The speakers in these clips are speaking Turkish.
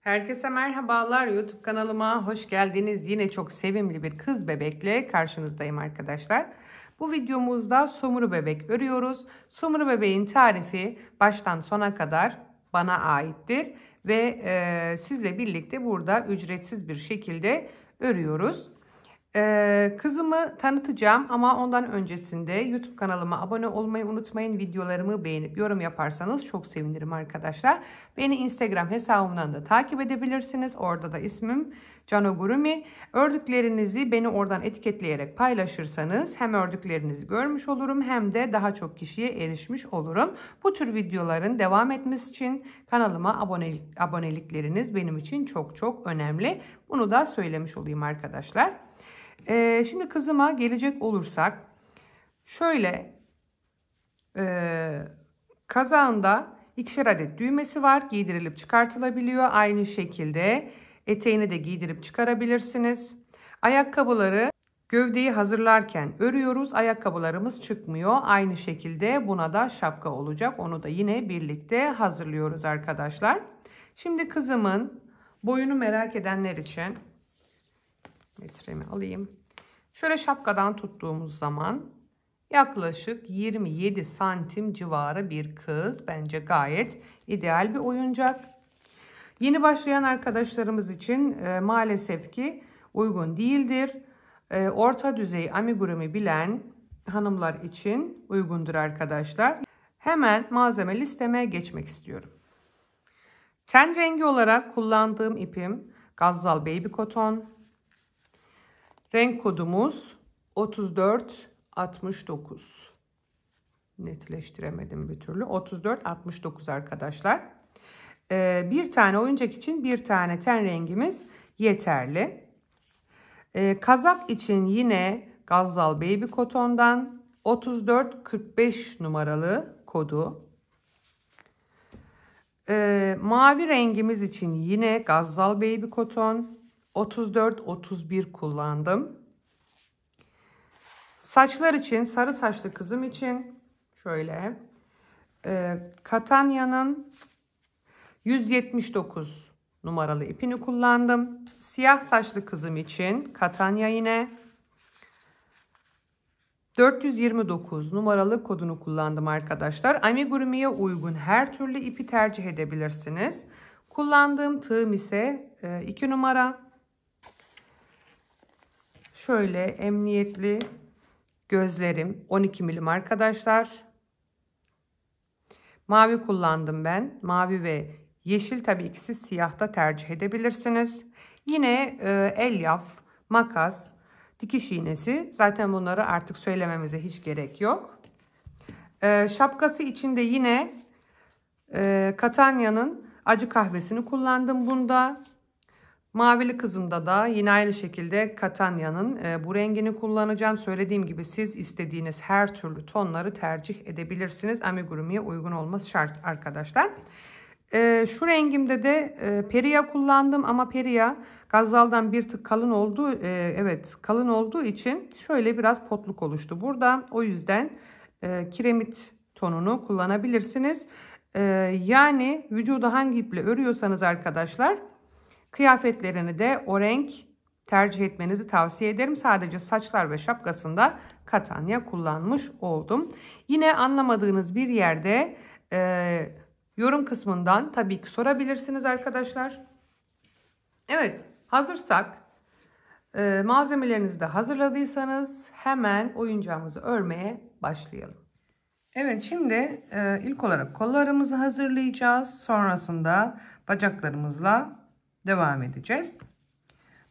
Herkese merhabalar. YouTube kanalıma hoş geldiniz. Yine çok sevimli bir kız bebekle karşınızdayım arkadaşlar. Bu videomuzda somuru bebek örüyoruz. Somuru bebeğin tarifi baştan sona kadar bana aittir ve sizle birlikte burada ücretsiz bir şekilde örüyoruz. Kızımı tanıtacağım ama ondan öncesinde YouTube kanalıma abone olmayı unutmayın. Videolarımı beğenip yorum yaparsanız çok sevinirim arkadaşlar. Beni Instagram hesabımdan da takip edebilirsiniz. Orada da ismim Cano Gurumi. Ördüklerinizi beni oradan etiketleyerek paylaşırsanız hem ördüklerinizi görmüş olurum hem de daha çok kişiye erişmiş olurum. Bu tür videoların devam etmesi için kanalıma abonelikleriniz benim için çok önemli. Bunu da söylemiş olayım arkadaşlar. Şimdi kızıma gelecek olursak şöyle kazağında 2'şer adet düğmesi var, giydirilip çıkartılabiliyor. Aynı şekilde eteğini de giydirip çıkarabilirsiniz. Ayakkabıları gövdeyi hazırlarken örüyoruz, ayakkabılarımız çıkmıyor. Aynı şekilde buna da şapka olacak, onu da yine birlikte hazırlıyoruz arkadaşlar. Şimdi kızımın boyunu merak edenler için metremi alayım. Şöyle şapkadan tuttuğumuz zaman yaklaşık 27 santim civarı bir kız. Bence gayet ideal bir oyuncak. Yeni başlayan arkadaşlarımız için maalesef ki uygun değildir. Orta düzey amigurumi bilen hanımlar için uygundur arkadaşlar. Hemen malzeme listeme geçmek istiyorum. Ten rengi olarak kullandığım ipim Gazzal Baby Cotton. Renk kodumuz 3469. Netleştiremedim bir türlü. 3469 arkadaşlar. Bir tane oyuncak için bir tane ten rengimiz yeterli. Kazak için yine Gazzal Baby Cotton'dan 3445 numaralı kodu. Mavi rengimiz için yine Gazzal Baby Cotton 34-31 kullandım. Saçlar için, sarı saçlı kızım için şöyle Katanya'nın 179 numaralı ipini kullandım. Siyah saçlı kızım için Katanya yine 429 numaralı kodunu kullandım arkadaşlar. Amigurumi'ye uygun her türlü ipi tercih edebilirsiniz. Kullandığım tığım ise 2 numara. Şöyle emniyetli gözlerim 12 milim arkadaşlar. Mavi kullandım ben. Mavi ve yeşil, tabii ki siz siyahta tercih edebilirsiniz. Yine elyaf, makas, dikiş iğnesi. Zaten bunları artık söylememize hiç gerek yok. Şapkası için de yine Katanya'nın acı kahvesini kullandım bunda. Mavili kızımda da yine aynı şekilde Katanya'nın bu rengini kullanacağım. Söylediğim gibi siz istediğiniz her türlü tonları tercih edebilirsiniz. Amigurumi'ye uygun olması şart arkadaşlar. Şu rengimde de Peria kullandım ama Peria Gazzal'dan bir tık kalın oldu. Evet, kalın olduğu için şöyle biraz potluk oluştu burada. O yüzden kiremit tonunu kullanabilirsiniz. Yani vücuda hangi iple örüyorsanız arkadaşlar, kıyafetlerini de o renk tercih etmenizi tavsiye ederim. Sadece saçlar ve şapkasında Katanya kullanmış oldum. Yine anlamadığınız bir yerde yorum kısmından tabii ki sorabilirsiniz arkadaşlar. Evet, hazırsak malzemelerinizi de hazırladıysanız hemen oyuncağımızı örmeye başlayalım. Evet, şimdi ilk olarak kollarımızı hazırlayacağız. Sonrasında bacaklarımızla devam edeceğiz.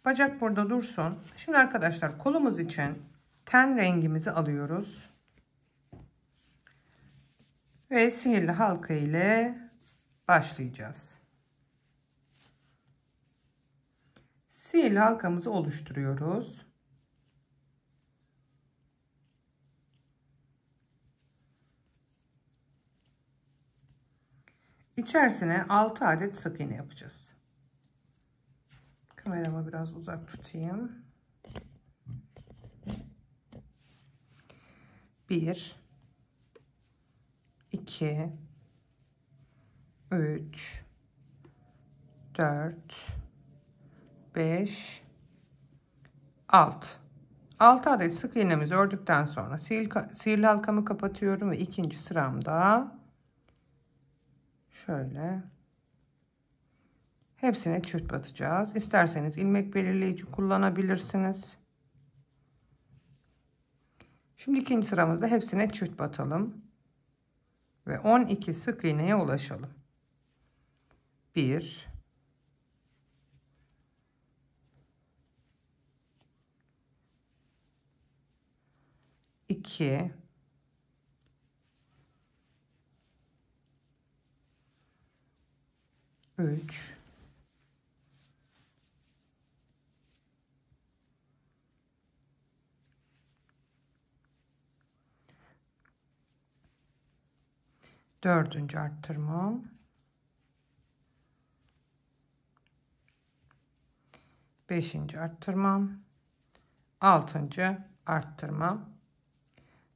Bacak burada dursun. Şimdi arkadaşlar kolumuz için ten rengimizi alıyoruz. Ve sihirli halka ile başlayacağız. Sihirli halkamızı oluşturuyoruz. İçerisine 6 adet sık iğne yapacağız. Kameramı biraz uzak tutayım. 1 2 3 4, 5, 6. 6 adet sık iğnemizi ördükten sonra sihirli halkamı kapatıyorum ve ikinci sıramda şöyle hepsine çift batacağız. İsterseniz ilmek belirleyici kullanabilirsiniz. Şimdi ikinci sıramızda hepsine çift batalım ve 12 sık iğneye ulaşalım. 1, 2, 3, 4. arttırmam, 5. arttırmam, 6. arttırmam.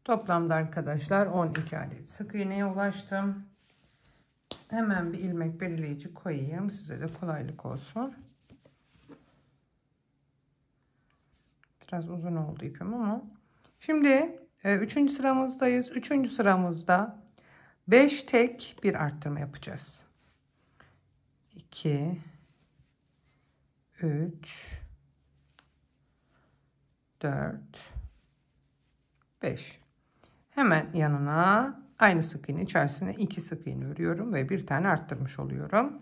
Toplamda arkadaşlar 12 adet sık iğneye ulaştım. Hemen bir ilmek belirleyici koyayım. Size de kolaylık olsun. Biraz uzun oldu ipim ama. Şimdi 3. sıramızdayız. 3. sıramızda 5 tek bir arttırma yapacağız. 2, 3, 4, 5. Hemen yanına aynı sık iğne içerisine 2 sık iğne örüyorum ve bir tane arttırmış oluyorum.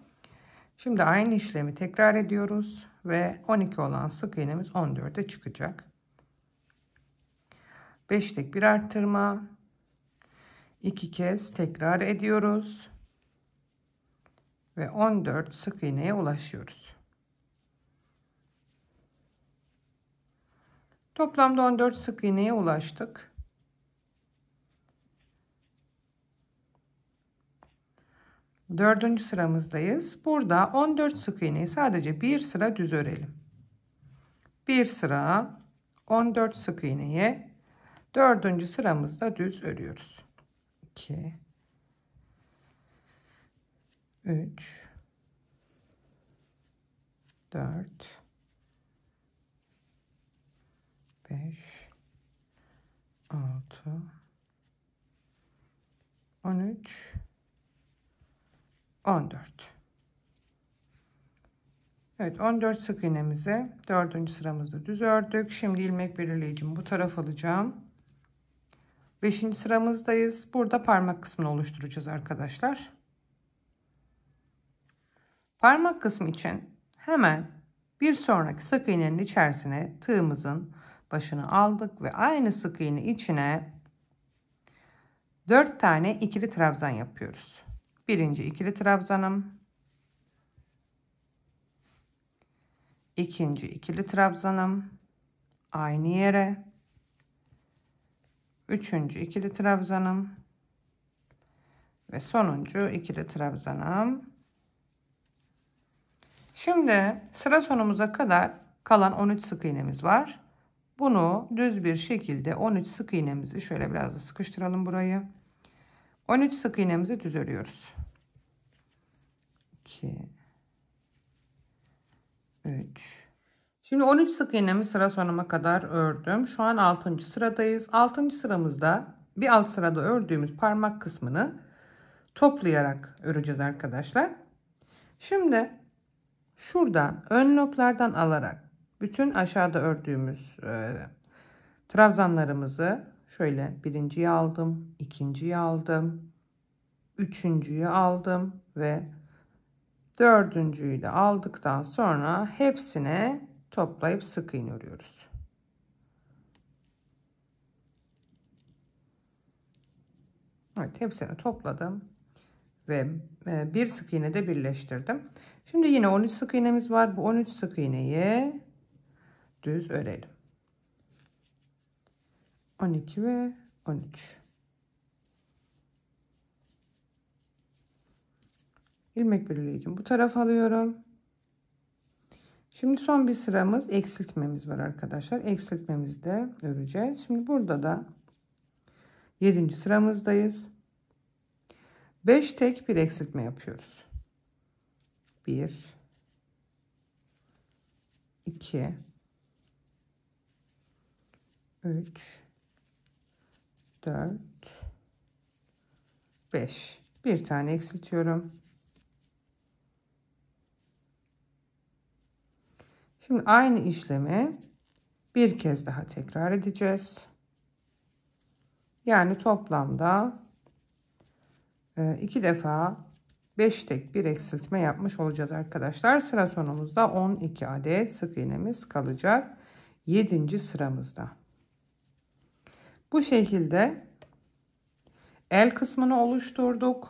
Şimdi aynı işlemi tekrar ediyoruz ve 12 olan sık iğnemiz 14'e çıkacak. 5 tek bir arttırma, 2 kez tekrar ediyoruz ve 14 sık iğneye ulaşıyoruz. Toplamda 14 sık iğneye ulaştık. Dördüncü sıramızdayız. Burada 14 sık iğneyi sadece bir sıra düz örelim. Bir sıra 14 sık iğneyi dördüncü sıramızda düz örüyoruz. 2, 3, 4, 5, 6, 13, 14. Evet, 14 sık iğnemizi dördüncü sıramızda düz ördük. Şimdi ilmek belirleyicimi bu tarafa alacağım. 5. sıramızdayız. Burada parmak kısmını oluşturacağız arkadaşlar. Parmak kısmı için hemen bir sonraki sık iğnenin içerisine tığımızın başını aldık ve aynı sık iğne içine 4 tane ikili trabzan yapıyoruz. Birinci ikili trabzanım, ikinci ikili trabzanım aynı yere, üçüncü ikili trabzanım ve sonuncu ikili trabzanım. Şimdi sıra sonumuza kadar kalan 13 sık iğnemiz var. Bunu düz bir şekilde 13 sık iğnemizi şöyle biraz da sıkıştıralım burayı. 13 sık iğnemizi düz örüyoruz. 2, 3. Şimdi 13 sık iğnemi sıra sonuna kadar ördüm. Şu an 6. sıradayız. 6. sıramızda bir alt sırada ördüğümüz parmak kısmını toplayarak öreceğiz arkadaşlar. Şimdi şuradan ön loblardan alarak bütün aşağıda ördüğümüz trabzanlarımızı şöyle birinciyi aldım, ikinciyi aldım, üçüncüyü aldım ve dördüncüyü de aldıktan sonra hepsine toplayıp sık iğne örüyoruz. Evet, hepsini topladım ve bir sık iğne de birleştirdim. Şimdi yine 13 sık iğnemiz var. Bu 13 sık iğneyi düz örelim. 12 ve 13. İlmek belirleyicimi bu tarafa alıyorum. Şimdi son bir sıramız eksiltmemiz var arkadaşlar. Eksiltmemizi de öreceğiz. Şimdi burada da 7. sıramızdayız. 5 tek bir eksiltme yapıyoruz. 1, 2, 3, 4, 5. Bir tane eksiltiyorum. Şimdi aynı işlemi bir kez daha tekrar edeceğiz. Yani toplamda 2 defa 5 tek bir eksiltme yapmış olacağız arkadaşlar. Sıra sonumuzda 12 adet sık iğnemiz kalacak. 7. sıramızda. Bu şekilde el kısmını oluşturduk.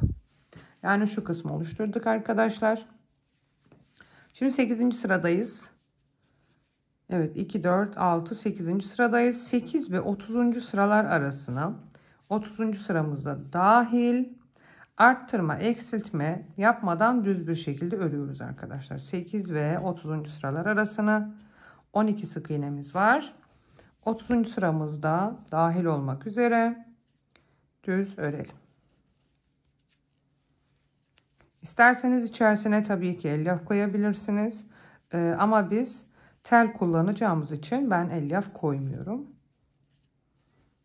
Yani şu kısmı oluşturduk arkadaşlar. Şimdi 8. sıradayız. Evet, 2, 4, 6, 8. sıradayız. 8 ve 30. sıralar arasına 30. sıramızda dahil arttırma, eksiltme yapmadan düz bir şekilde örüyoruz arkadaşlar. 8 ve 30. sıralar arasına 12 sık iğnemiz var. 30. sıramızda dahil olmak üzere düz örelim. İsterseniz içerisine tabii ki elyaf koyabilirsiniz. Ama biz tel kullanacağımız için ben elyaf koymuyorum.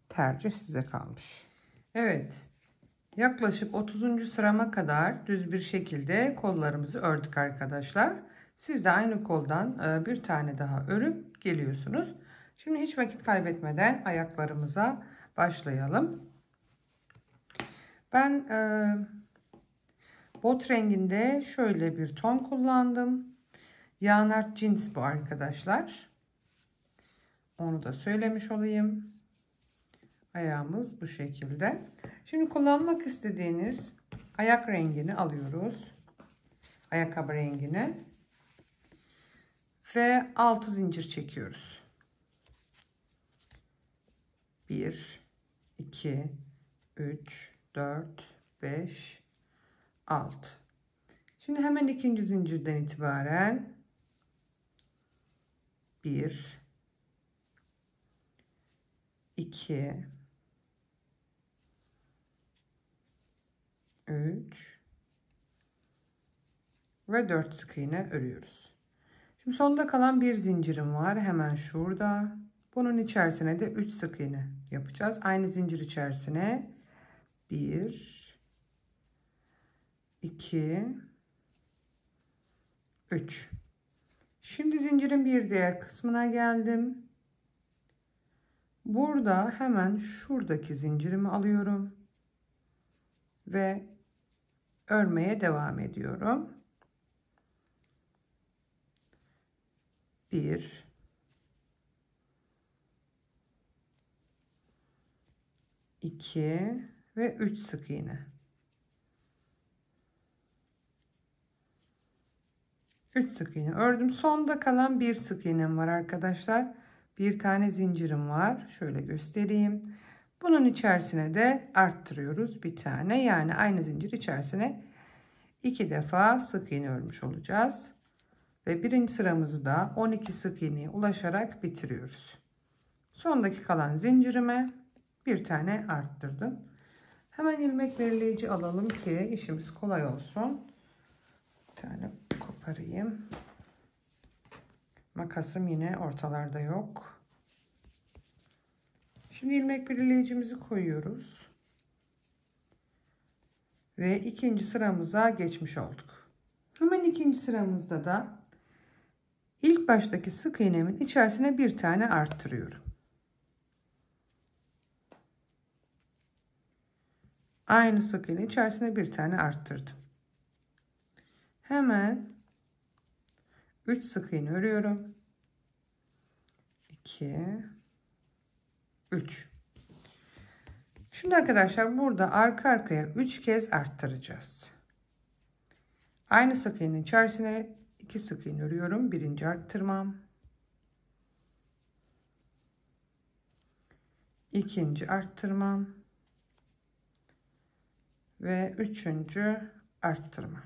Tercih size kalmış. Evet. Yaklaşık 30. sırama kadar düz bir şekilde kollarımızı ördük arkadaşlar. Siz de aynı koldan bir tane daha örüp geliyorsunuz. Şimdi hiç vakit kaybetmeden ayaklarımıza başlayalım. Ben bot renginde şöyle bir ton kullandım. Yanart cins bu arkadaşlar. Onu da söylemiş olayım. Ayağımız bu şekilde. Şimdi kullanmak istediğiniz ayak rengini alıyoruz. Ayakkabı rengini. Ve 6 zincir çekiyoruz. 1, 2, 3, 4, 5, 6. Şimdi hemen ikinci zincirden itibaren 1, 2, 3 ve 4 sık iğne örüyoruz. Şimdi sonda kalan bir zincirim var hemen şurada. Bunun içerisine de 3 sık iğne yapacağız. Aynı zincir içerisine 1, 2, 3. Şimdi zincirin bir diğer kısmına geldim. Burada hemen şuradaki zincirimi alıyorum ve örmeye devam ediyorum. 1, 2 ve 3 sık iğne. 3 sık iğne ördüm. Sonda kalan bir sık iğnem var arkadaşlar. Bir tane zincirim var. Şöyle göstereyim. Bunun içerisine de arttırıyoruz bir tane. Yani aynı zincir içerisine 2 defa sık iğne örmüş olacağız. Ve birinci sıramızı da 12 sık iğneye ulaşarak bitiriyoruz. Sondaki kalan zincirime bir tane arttırdım. Hemen ilmek belirleyici alalım ki işimiz kolay olsun. Bir tane koparayım. Makasım yine ortalarda yok. Şimdi ilmek belirleyicimizi koyuyoruz. Ve ikinci sıramıza geçmiş olduk. Hemen ikinci sıramızda da ilk baştaki sık iğnemin içerisine bir tane arttırıyorum. Aynı sık iğne içerisine bir tane arttırdım. Hemen 3 sık iğne örüyorum. 2, 3. Şimdi arkadaşlar burada arka arkaya 3 kez arttıracağız. Aynı sık iğnenin içerisine 2 sık iğne örüyorum. Birinci arttırmam. İkinci arttırmam. Ve üçüncü arttırma.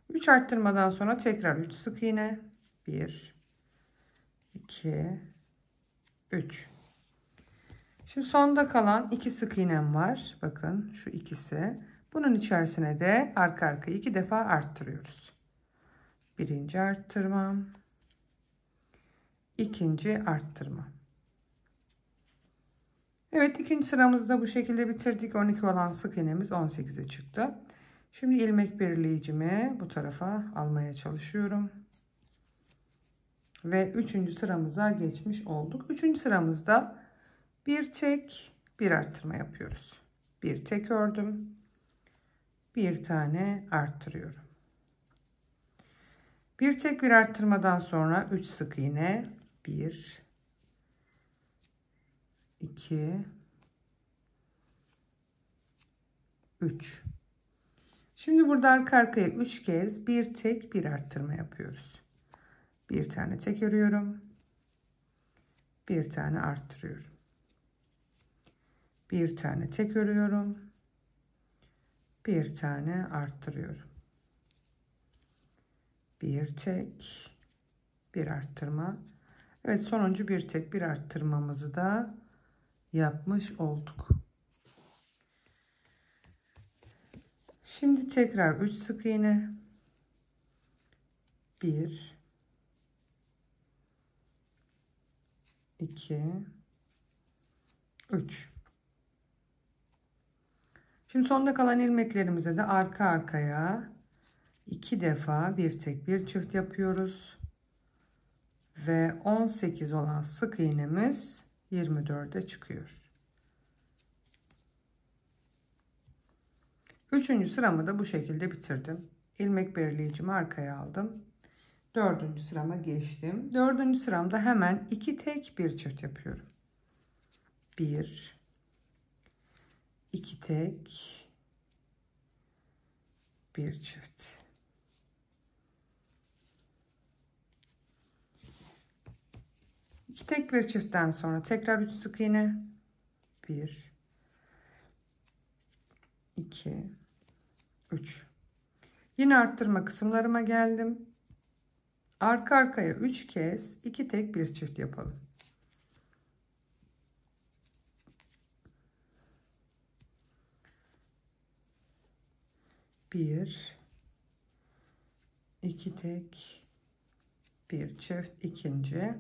3 arttırmadan sonra tekrar 3 sık iğne. 1, 2, 3. Şimdi sonda kalan 2 sık iğnem var. Bakın şu ikisi. Bunun içerisine de arka arkaya 2 defa arttırıyoruz. Birinci arttırma, ikinci arttırma. Evet, ikinci sıramızda bu şekilde bitirdik. 12 olan sık iğnemiz 18'e çıktı. Şimdi ilmek belirleyicimi bu tarafa almaya çalışıyorum. Ve üçüncü sıramıza geçmiş olduk. Üçüncü sıramızda bir tek bir arttırma yapıyoruz. Bir tek ördüm. Bir tane arttırıyorum. Bir tek bir arttırmadan sonra 3 sık iğne. 1 2 3. Şimdi burada arka arkaya 3 kez bir tek bir arttırma yapıyoruz. Bir tane tek örüyorum. Bir tane arttırıyorum. Bir tane tek örüyorum. Bir tane arttırıyorum. Bir tek bir arttırma. Evet, sonuncu bir tek bir arttırmamızı da yapmış olduk. Şimdi tekrar 3 sık iğne. 1 2 3. Şimdi sonda kalan ilmeklerimize de arka arkaya 2 defa bir tek bir çift yapıyoruz. Ve 18 olan sık iğnemiz 24'e çıkıyor. Üçüncü sıramı da bu şekilde bitirdim. İlmek belirleyicimi arkaya aldım. Dördüncü sırama geçtim. Dördüncü sıramda hemen 2 tek bir çift yapıyorum. 1 2 tek bir çift. İki tek bir çiftten sonra tekrar 3 sık iğne. 1 2 3. Yine arttırma kısımlarıma geldim. Arka arkaya 3 kez 2 tek bir çift yapalım. Bir, iki tek bir çift, ikinci.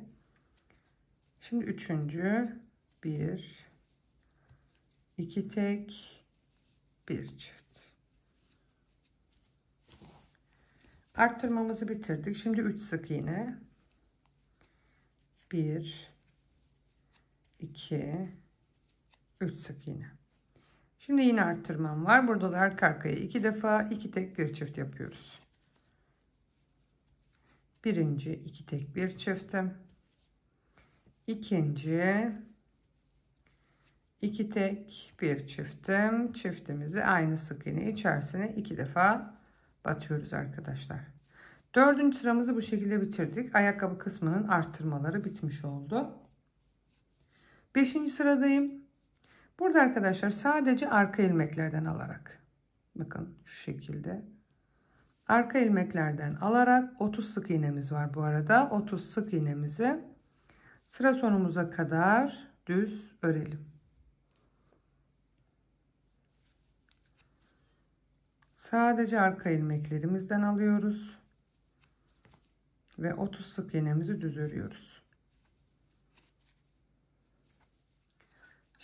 Şimdi üçüncü, bir, iki tek bir çift. Arttırmamızı bitirdik. Şimdi 3 sık iğne. 1 2 3 sık iğne. Şimdi yine arttırmam var. Burada da arka arkaya 2 defa 2 tek bir çift yapıyoruz. Birinci 2 tek bir çiftim. İkinci 2 tek bir çiftim. Çiftimizi aynı sık iğne içerisine 2 defa batıyoruz arkadaşlar. Dördüncü sıramızı bu şekilde bitirdik. Ayakkabı kısmının arttırmaları bitmiş oldu. Beşinci sıradayım. Burada arkadaşlar sadece arka ilmeklerden alarak, bakın şu şekilde arka ilmeklerden alarak 30 sık iğnemiz var bu arada. 30 sık iğnemizi sıra sonumuza kadar düz örelim. Sadece arka ilmeklerimizden alıyoruz ve 30 sık iğnemizi düz örüyoruz.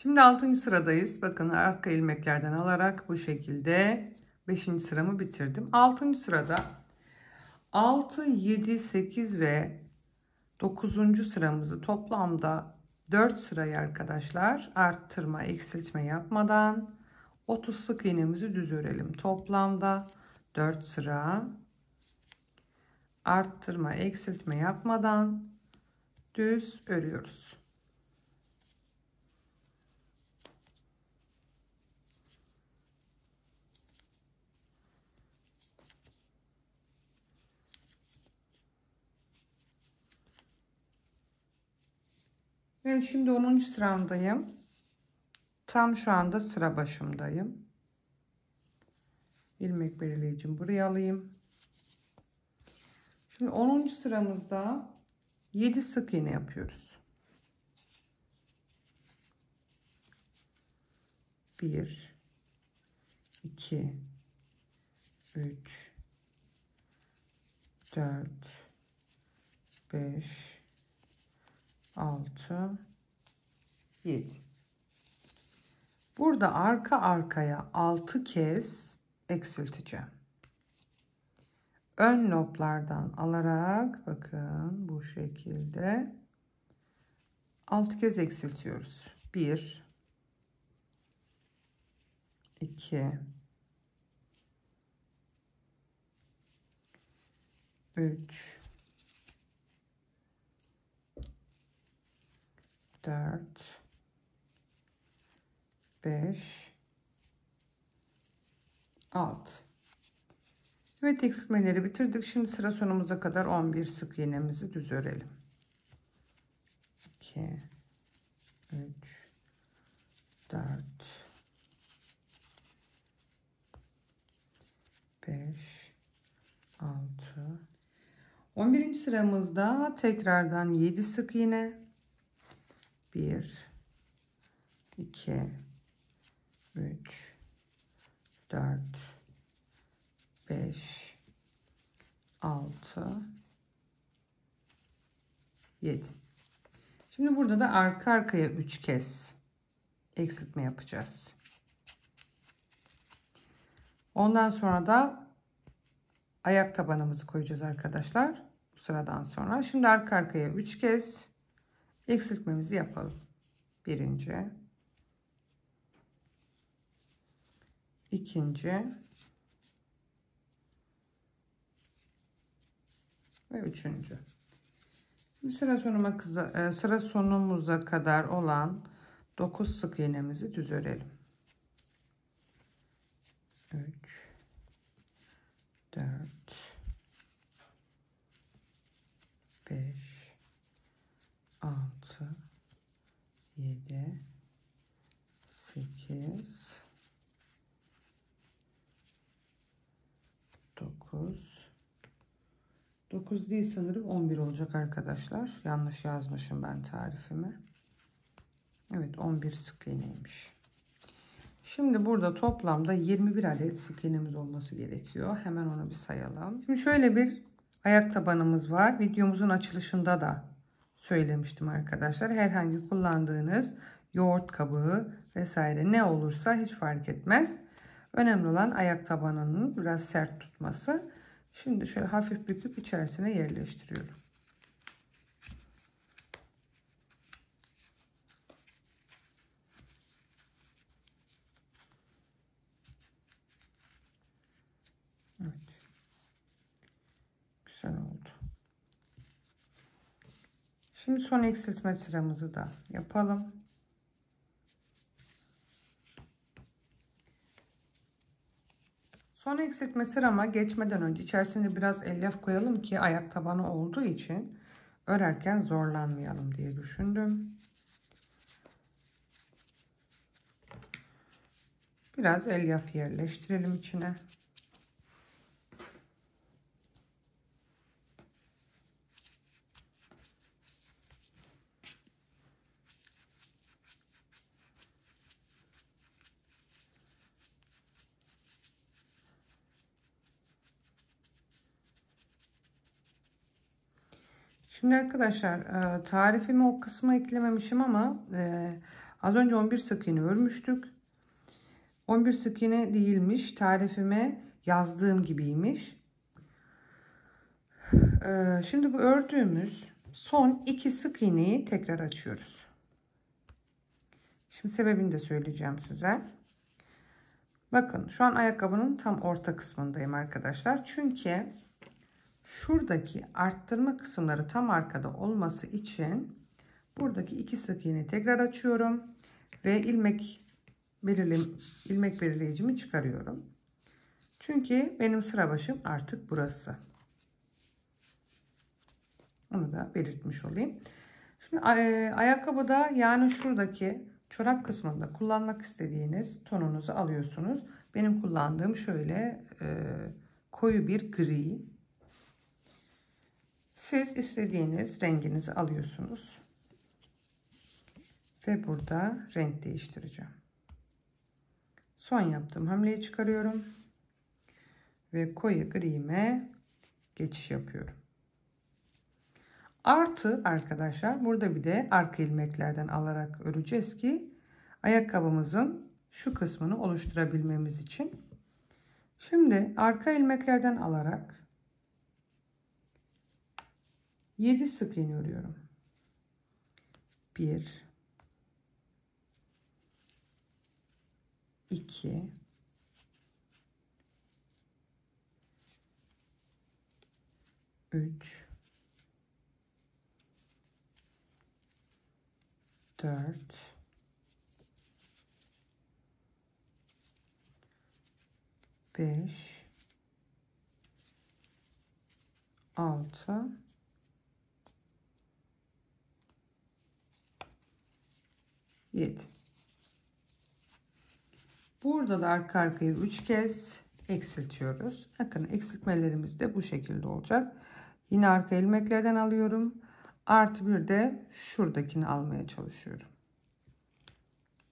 Şimdi 6. sıradayız. Bakın arka ilmeklerden alarak bu şekilde 5. sıramı bitirdim. 6. sırada 6, 7, 8 ve 9. sıramızı toplamda 4 sırayı arkadaşlar arttırma, eksiltme yapmadan 30 sık iğnemizi düz örelim. Toplamda 4 sıra arttırma, eksiltme yapmadan düz örüyoruz. Ben şimdi 10. sıramdayım. Tam şu anda sıra başımdayım. İlmek belirleyicimi buraya alayım. Şimdi 10. sıramızda 7 sık iğne yapıyoruz. 1 2 3 4, 5, 6, 7. Burada arka arkaya 6 kez eksilteceğim. Ön loblardan alarak bakın bu şekilde 6 kez eksiltiyoruz. 1, 2, 3, 4, 5, 6. Evet, eksiltmeleri bitirdik. Şimdi sıra sonumuza kadar 11 sık iğnemizi düz örelim. 2, 3, 4, 5, 6. 11. sıramızda tekrardan 7 sık iğne. 1, 2, 3, 4, 5, 6, 7. Şimdi burada da arka arkaya 3 kez eksiltme yapacağız. Ondan sonra da ayak tabanımızı koyacağız arkadaşlar. Bu sıradan sonra. Şimdi arka arkaya 3 kez eksiltmemizi yapalım. Birinci, ikinci ve üçüncü. Şimdi sıra sonumuza kadar olan 9 sık iğnemizi düz örelim. 3, 4, 5, 6, 7, 8, 9. 9 değil sanırım, 11 olacak arkadaşlar. Yanlış yazmışım ben tarifimi. Evet, 11 sık iğneymiş. Şimdi burada toplamda 21 adet sık iğnemiz olması gerekiyor. Hemen onu bir sayalım. Şimdi şöyle bir ayak tabanımız var. Videomuzun açılışında da söylemiştim arkadaşlar. Herhangi kullandığınız yoğurt kabuğu vesaire ne olursa hiç fark etmez. Önemli olan ayak tabanının biraz sert tutması. Şimdi şöyle hafif büküp içerisine yerleştiriyorum. Evet. Güzel oldu. Şimdi son eksiltme sıramızı da yapalım. Son eksiltme sırama geçmeden önce içerisine biraz elyaf koyalım ki ayak tabanı olduğu için örerken zorlanmayalım diye düşündüm. Biraz elyaf yerleştirelim içine. Şimdi arkadaşlar tarifimi o kısma eklememişim ama az önce 11 sık iğne örmüştük. 11 sık iğne değilmiş. Tarifime yazdığım gibiymiş. Şimdi bu ördüğümüz son 2 sık iğneyi tekrar açıyoruz. Şimdi sebebini de söyleyeceğim size. Bakın şu an ayakkabının tam orta kısmındayım arkadaşlar. Çünkü şuradaki arttırma kısımları tam arkada olması için buradaki 2 sık iğne tekrar açıyorum ve ilmek belirleyicimi çıkarıyorum. Çünkü benim sıra başım artık burası. Onu da belirtmiş olayım. Şimdi ayakkabıda, yani şuradaki çorap kısmında kullanmak istediğiniz tonunuzu alıyorsunuz. Benim kullandığım şöyle koyu bir gri. Siz istediğiniz renginizi alıyorsunuz. Ve burada renk değiştireceğim. Son yaptığım hamleyi çıkarıyorum. Ve koyu gri'me geçiş yapıyorum. Artı arkadaşlar burada bir de arka ilmeklerden alarak öreceğiz ki ayakkabımızın şu kısmını oluşturabilmemiz için. Şimdi arka ilmeklerden alarak 7 sık iğne örüyorum. 1 2 3 4 5 6 7. Burada da arka arkaya 3 kez eksiltiyoruz. Bakın eksiltmelerimiz de bu şekilde olacak. Yine arka ilmeklerden alıyorum. Artı bir de şuradakini almaya çalışıyorum.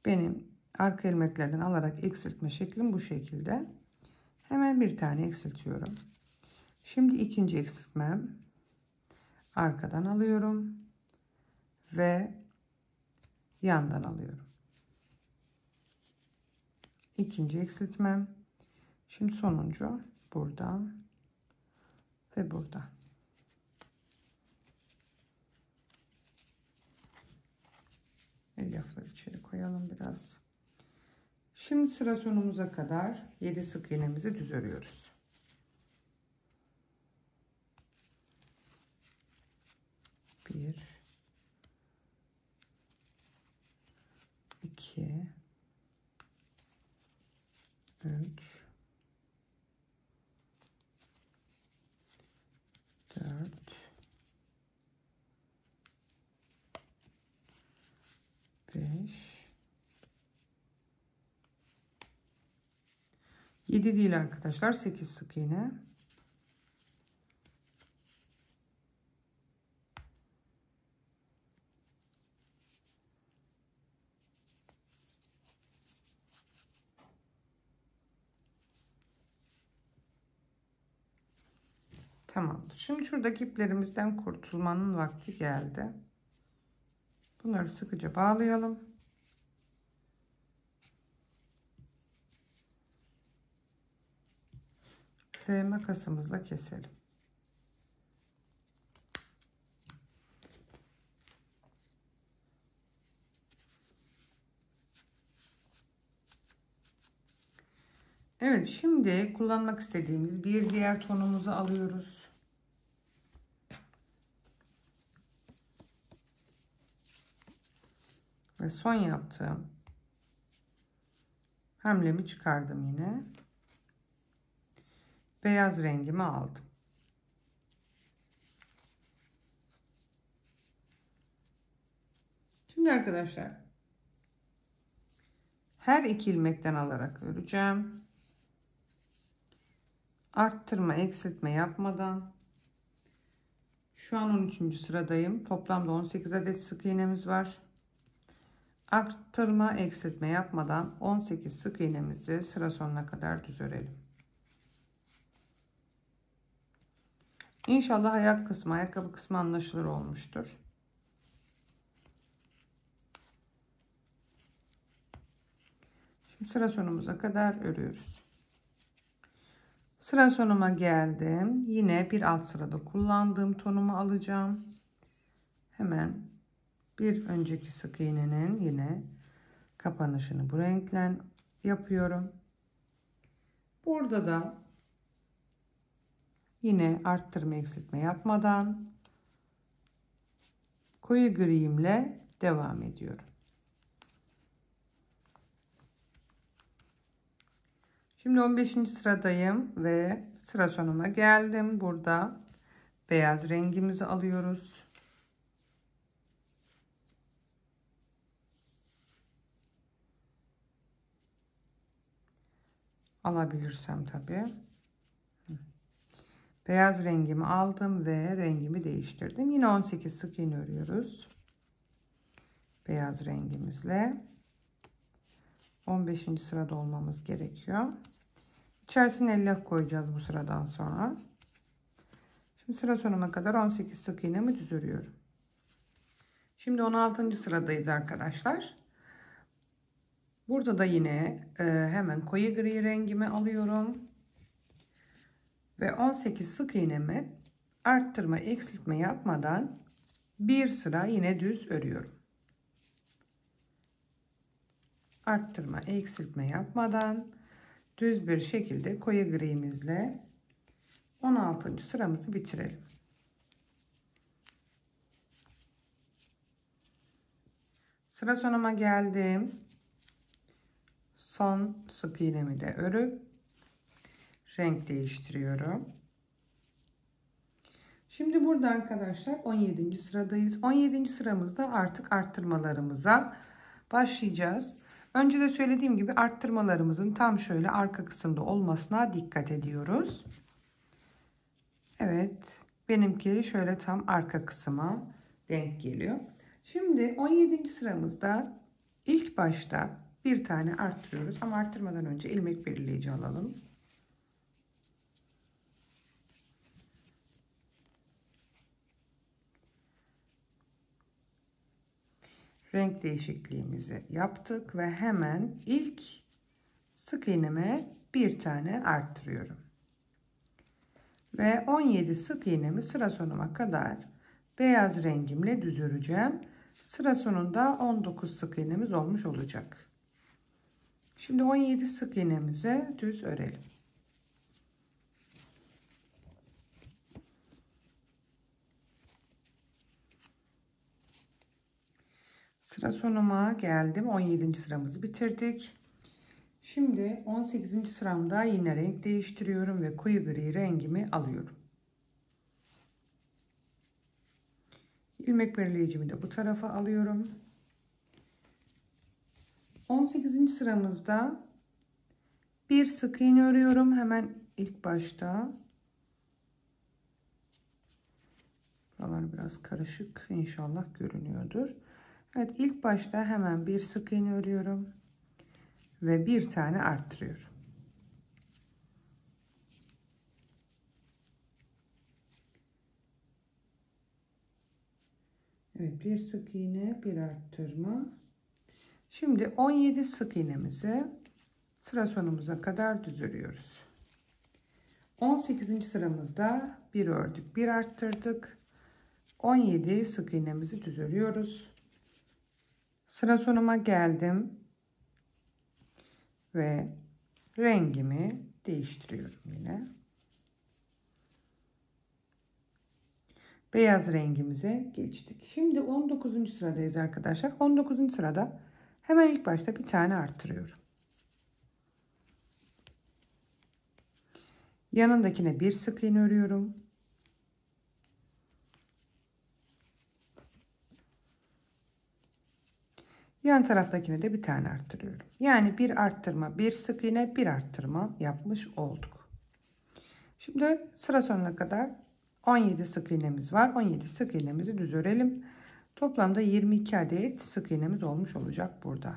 Benim arka ilmeklerden alarak eksiltme şeklim bu şekilde. Hemen bir tane eksiltiyorum. Şimdi ikinci eksiltmem. Arkadan alıyorum. Ve yandan alıyorum. İkinci eksiltmem. Şimdi sonuncu burada ve burada. Elyafları içeri koyalım biraz. Şimdi sıra sonumuza kadar 7 sık iğnemizi düz örüyoruz. Bir, iki, üç, dört, beş, 7 değil arkadaşlar, 8 sık iğne. Tamamdır. Şimdi şuradaki iplerimizden kurtulmanın vakti geldi. Bunları sıkıca bağlayalım. Ve makasımızla keselim. Evet, şimdi kullanmak istediğimiz bir diğer tonumuzu alıyoruz. Ve son yaptığım hamlemi çıkardım yine. Beyaz rengimi aldım. Şimdi arkadaşlar her iki ilmekten alarak öreceğim. Arttırma, eksiltme yapmadan. Şu an 13. sıradayım. Toplamda 18 adet sık iğnemiz var. Arttırma, eksiltme yapmadan 18 sık iğnemizi sıra sonuna kadar düz örelim. İnşallah ayak kısmı, ayakkabı kısmı anlaşılır olmuştur. Şimdi sıra sonumuza kadar örüyoruz. Sıra sonuma geldim. Yine bir alt sırada kullandığım tonumu alacağım. Hemen bir önceki sık iğnenin yine kapanışını bu renkle yapıyorum. Burada da yine arttırma, eksiltme yapmadan koyu grimle devam ediyorum. Şimdi 15. sıradayım ve sıra sonuna geldim. Burada beyaz rengimizi alıyoruz. Alabilirsem tabii. Beyaz rengimi aldım ve rengimi değiştirdim. Yine 18 sık iğne örüyoruz. Beyaz rengimizle 15. sırada olmamız gerekiyor. İçerisine elyaf koyacağız bu sıradan sonra. Şimdi sıra sonuna kadar 18 sık iğnemi düz örüyorum. Şimdi 16. sıradayız arkadaşlar. Burada da yine hemen koyu gri rengimi alıyorum. Ve 18 sık iğnemi arttırma eksiltme yapmadan bir sıra yine düz örüyorum. Arttırma eksiltme yapmadan düz bir şekilde koyu grimizle 16. sıramızı bitirelim. Sıra sonuma geldim. Son sık iğnemi de örüp renk değiştiriyorum. Şimdi burada arkadaşlar 17. sıradayız. 17. sıramızda artık arttırmalarımıza başlayacağız. Önce de söylediğim gibi arttırmalarımızın tam şöyle arka kısımda olmasına dikkat ediyoruz. Evet, benimki şöyle tam arka kısma denk geliyor. Şimdi 17. sıramızda ilk başta bir tane arttırıyoruz ama arttırmadan önce ilmek belirleyici alalım. Renk değişikliğimizi yaptık ve hemen ilk sık iğneme bir tane arttırıyorum. Ve 17 sık iğnemi sıra sonuna kadar beyaz rengimle düz öreceğim. Sıra sonunda 19 sık iğnemiz olmuş olacak. Şimdi 17 sık iğnemizi düz örelim. Sıra sonuma geldim. 17. sıramızı bitirdik. Şimdi 18. sıramda yine renk değiştiriyorum ve koyu gri rengimi alıyorum. İlmek belirleyicimi de bu tarafa alıyorum. 18. sıramızda bir sık iğne örüyorum hemen ilk başta. Buralar biraz karışık, inşallah görünüyordur. Evet, ilk başta hemen bir sık iğne örüyorum ve bir tane arttırıyorum. Evet, bir sık iğne, bir arttırma. Şimdi 17 sık iğnemizi sıra sonumuza kadar düz örüyoruz. 18. sıramızda bir ördük, bir arttırdık. 17 sık iğnemizi düz örüyoruz. Sıra sonuma geldim ve rengimi değiştiriyorum yine. Beyaz rengimize geçtik. Şimdi 19. sıradayız arkadaşlar. 19. sırada hemen ilk başta bir tane arttırıyorum. Yanındakine bir sık iğne örüyorum. Yan taraftakine de bir tane arttırıyorum. Yani bir arttırma, bir sık iğne, bir arttırma yapmış olduk. Şimdi sıra sonuna kadar 17 sık iğnemiz var. 17 sık iğnemizi düz örelim. Toplamda 22 adet sık iğnemiz olmuş olacak burada.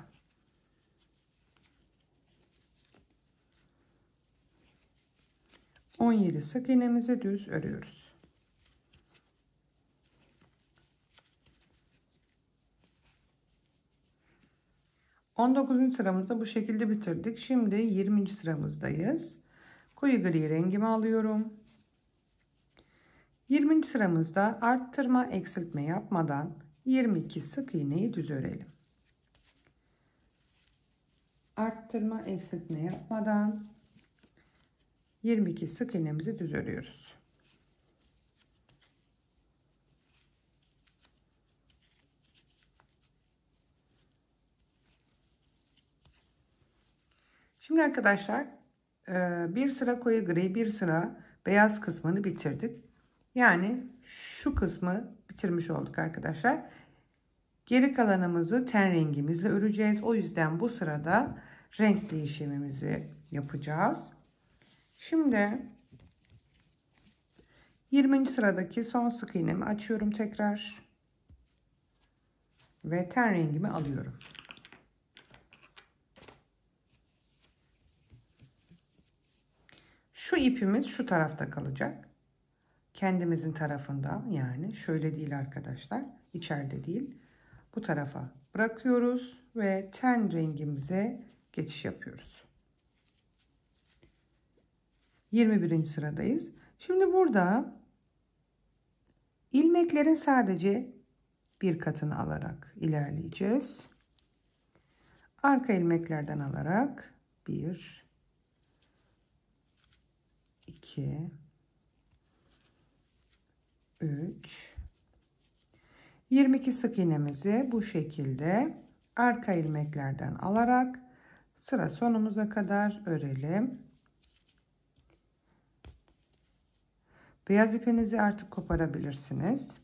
...17 sık iğnemizi düz örüyoruz. ...19. sıramızda bu şekilde bitirdik. Şimdi 20. sıramızdayız. Koyu gri rengimi alıyorum. 20. sıramızda arttırma eksiltme yapmadan 22 sık iğneyi düz örelim. Arttırma eksiltme yapmadan 22 sık iğnemizi düz örüyoruz. Şimdi arkadaşlar bir sıra koyu gri, bir sıra beyaz kısmını bitirdik. Yani şu kısmı bitirmiş olduk arkadaşlar. Geri kalanımızı ten rengimizle öreceğiz. O yüzden bu sırada renk değişimimizi yapacağız. Şimdi 20. sıradaki son sık iğnemi açıyorum tekrar. Ve ten rengimi alıyorum. Şu ipimiz şu tarafta kalacak. kendimizin tarafında, yani şöyle değil arkadaşlar, içeride değil, bu tarafa bırakıyoruz ve ten rengimize geçiş yapıyoruz. 21. sıradayız. Şimdi burada ilmeklerin sadece bir katını alarak ilerleyeceğiz. Arka ilmeklerden alarak 1, 2, 3, 22 sık iğnemizi bu şekilde arka ilmeklerden alarak sıra sonumuza kadar örelim. Beyaz ipinizi artık koparabilirsiniz.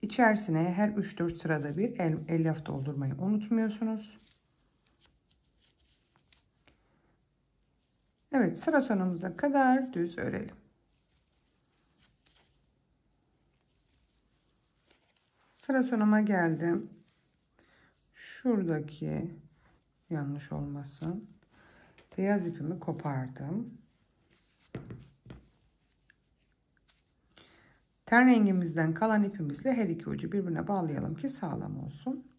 İçerisine her 3-4 sırada bir elyaf doldurmayı unutmuyorsunuz. Evet, sıra sonumuza kadar düz örelim. Sıra sonuma geldim. Şuradaki yanlış olmasın, beyaz ipimi kopardım. Ten rengimizden kalan ipimizle her iki ucu birbirine bağlayalım ki sağlam olsun.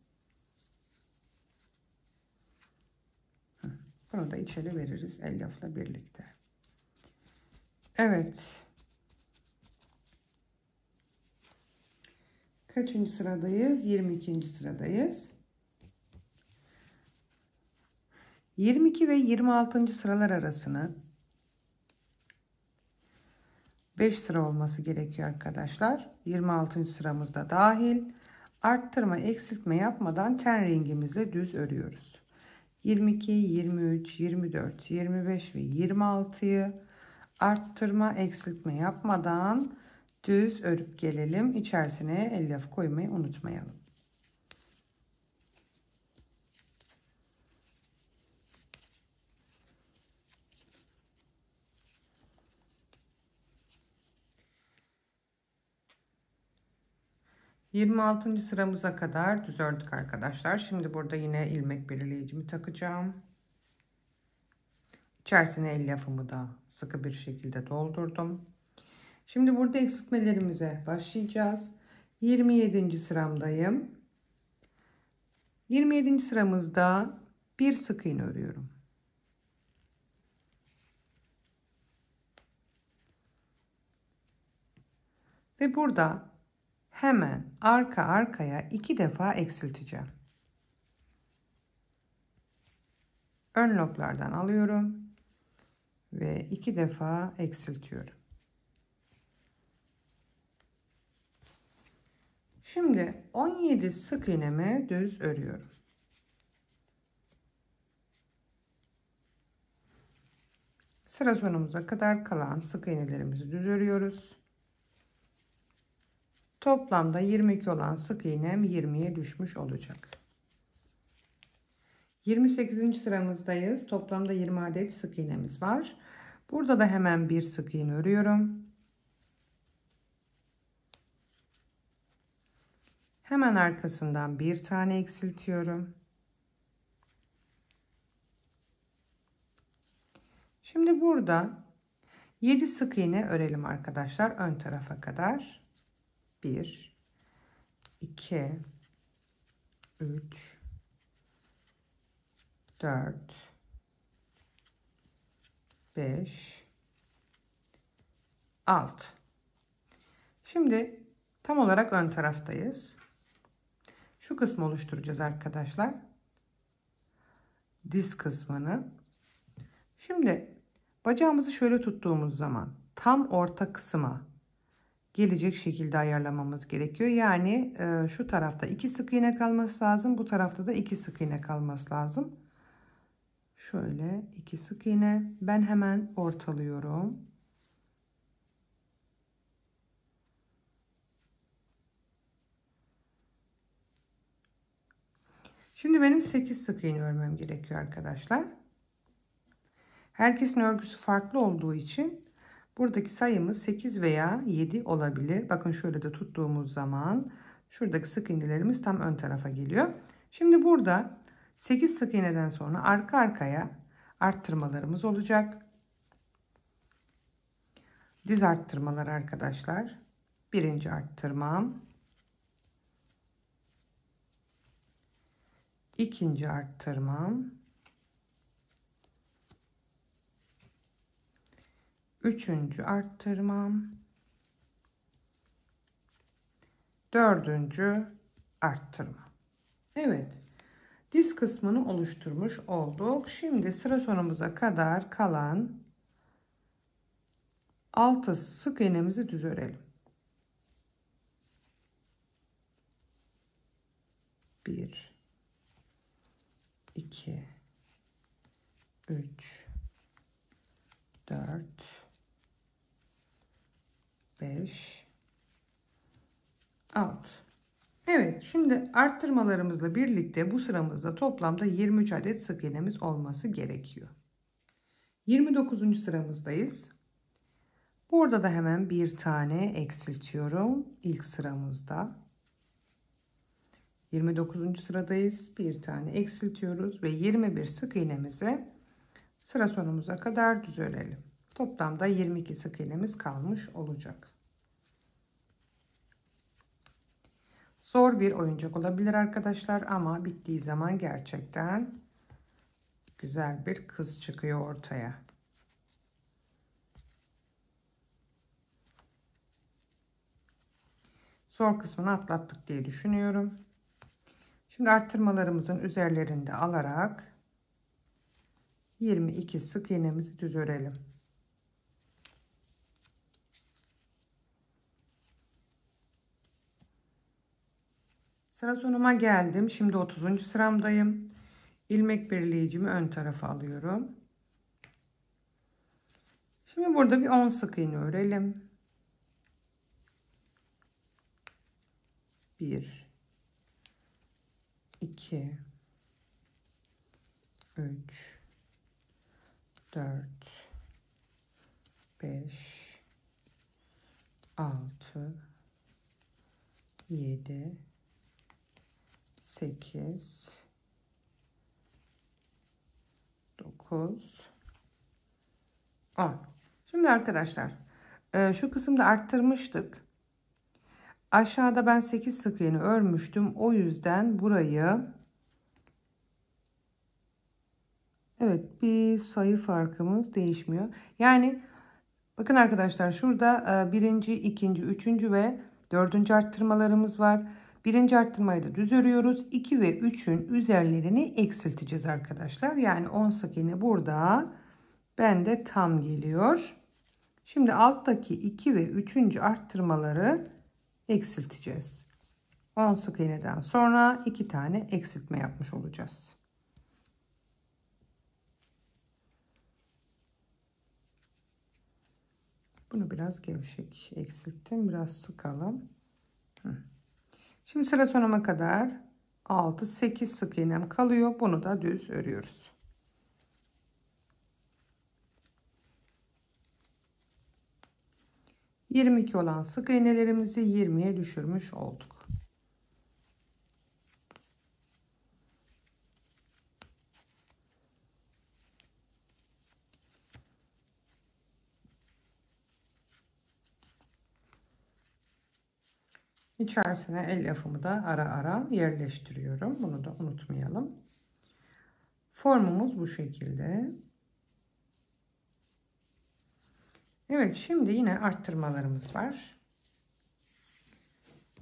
Bunu da içeri veririz elyafla birlikte. Evet. Kaçıncı sıradayız? 22. sıradayız. 22 ve 26. sıralar arasını 5 sıra olması gerekiyor arkadaşlar. 26. sıramızda dahil. Arttırma, eksiltme yapmadan ten rengimizle düz örüyoruz. 22, 23, 24, 25 ve 26'yı arttırma, eksiltme yapmadan düz örüp gelelim. İçerisine elyaf koymayı unutmayalım. ...26. sıramıza kadar düz ördük arkadaşlar. Şimdi burada yine ilmek belirleyicimi takacağım. İçerisine elyafımı da sıkı bir şekilde doldurdum. Şimdi burada eksiltmelerimize başlayacağız. 27. sıramdayım. 27. sıramızda bir sık iğne örüyorum. Ve burada hemen arka arkaya 2 defa eksilteceğim. Ön loblardan alıyorum ve 2 defa eksiltiyorum. Şimdi 17 sık iğnemi düz örüyorum. Sıra sonumuza kadar kalan sık iğnelerimizi düz örüyoruz. Toplamda 22 olan sık iğnem 20'ye düşmüş olacak. 28. sıramızdayız. Toplamda 20 adet sık iğnemiz var. Burada da hemen bir sık iğne örüyorum. Hemen arkasından bir tane eksiltiyorum. Şimdi burada 7 sık iğne örelim arkadaşlar ön tarafa kadar. 1, 2, 3, 4, 5, 6. Şimdi tam olarak ön taraftayız. Şu kısmı oluşturacağız arkadaşlar. Diz kısmını. Şimdi bacağımızı şöyle tuttuğumuz zaman tam orta kısma gelecek şekilde ayarlamamız gerekiyor. Yani şu tarafta 2 sık iğne kalması lazım. Bu tarafta da 2 sık iğne kalması lazım. Şöyle 2 sık iğne. Ben hemen ortalıyorum. Şimdi benim 8 sık iğne örmem gerekiyor arkadaşlar. Herkesin örgüsü farklı olduğu için buradaki sayımız 8 veya 7 olabilir. Bakın şöyle de tuttuğumuz zaman şuradaki sık iğnelerimiz tam ön tarafa geliyor. Şimdi burada 8 sık iğneden sonra arka arkaya arttırmalarımız olacak. Diz arttırmaları arkadaşlar. Birinci arttırmam. İkinci arttırmam. Üçüncü arttırmam. Dördüncü arttırma. Evet. Diz kısmını oluşturmuş olduk. Şimdi sıra sonumuza kadar kalan 6 sık iğnemizi düz örelim. 1 2 3 4 5 6. Evet, şimdi arttırmalarımızla birlikte bu sıramızda toplamda 23 adet sık iğnemiz olması gerekiyor. 29. sıramızdayız. Burada da hemen bir tane eksiltiyorum ilk sıramızda. 29. sıradayız. Bir tane eksiltiyoruz ve 21 sık iğnemizi sıra sonumuza kadar düz örelim. Toplamda 22 sık iğnemiz kalmış olacak. Zor bir oyuncak olabilir arkadaşlar ama bittiği zaman gerçekten güzel bir kız çıkıyor ortaya. Zor kısmını atlattık diye düşünüyorum. Şimdi arttırmalarımızın üzerlerinde alarak 22 sık iğnemizi düz örelim. Sıra sonuma geldim. Şimdi 30. sıramdayım. İlmek birleyicimi ön tarafa alıyorum. Şimdi burada bir 10 sık iğne örelim. 1 2 3 4 5 6 7 8 9 10. Şimdi arkadaşlar şu kısımda arttırmıştık. Aşağıda ben 8 sık iğne örmüştüm. O yüzden burayı evet bir sayı farkımız değişmiyor. Yani bakın arkadaşlar şurada birinci, ikinci, üçüncü ve dördüncü arttırmalarımız var. Birinci arttırmayı da düz örüyoruz. 2 ve 3'ün üzerlerini eksilteceğiz arkadaşlar. Yani 10 sık iğne burada bende tam geliyor. Şimdi alttaki 2 ve 3. arttırmaları eksilteceğiz. 10 sık iğneden sonra 2 tane eksiltme yapmış olacağız. Bunu biraz gevşek eksilttim. Biraz sıkalım. Şimdi sıra sonuna kadar 6-8 sık iğnem kalıyor. Bunu da düz örüyoruz. ...22 olan sık iğnelerimizi 20'ye düşürmüş olduk. İçerisine elyafımı da ara ara yerleştiriyorum. Bunu da unutmayalım. Formumuz bu şekilde. Evet, şimdi yine arttırmalarımız var.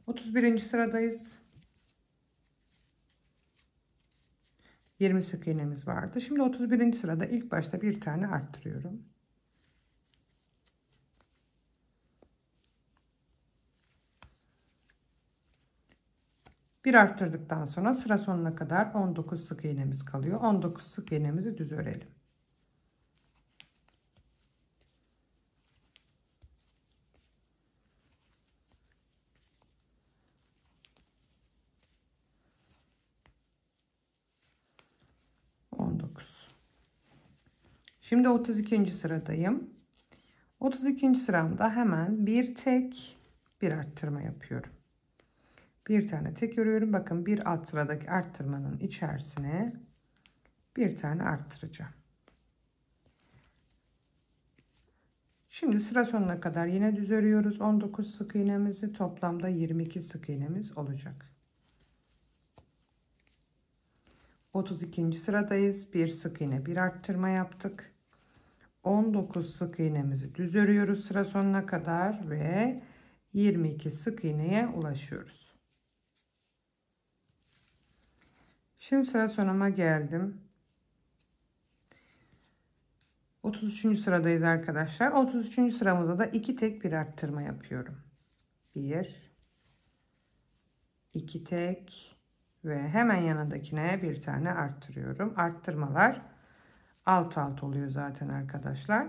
31. sıradayız. 20 sık iğnemiz vardı. Şimdi 31. sırada ilk başta bir tane arttırıyorum. Bir arttırdıktan sonra sıra sonuna kadar 19 sık iğnemiz kalıyor. 19 sık iğnemizi düz örelim. Şimdi 32. sıradayım. 32. sıramda hemen bir tek bir arttırma yapıyorum. Bir tane tek örüyorum. Bakın bir alt sıradaki arttırmanın içerisine bir tane arttıracağım. Şimdi sıra sonuna kadar yine düz örüyoruz. 19 sık iğnemizi, toplamda 22 sık iğnemiz olacak. 32. sıradayız. Bir sık iğne, bir arttırma yaptık. 19 sık iğnemizi düz örüyoruz sıra sonuna kadar ve 22 sık iğneye ulaşıyoruz. Şimdi sıra sonuma geldim. 33. sıradayız arkadaşlar. 33. sıramızda da 2 tek bir arttırma yapıyorum. 1 2 tek ve hemen yanındakine bir tane arttırıyorum. Arttırmalar alt alt oluyor zaten arkadaşlar.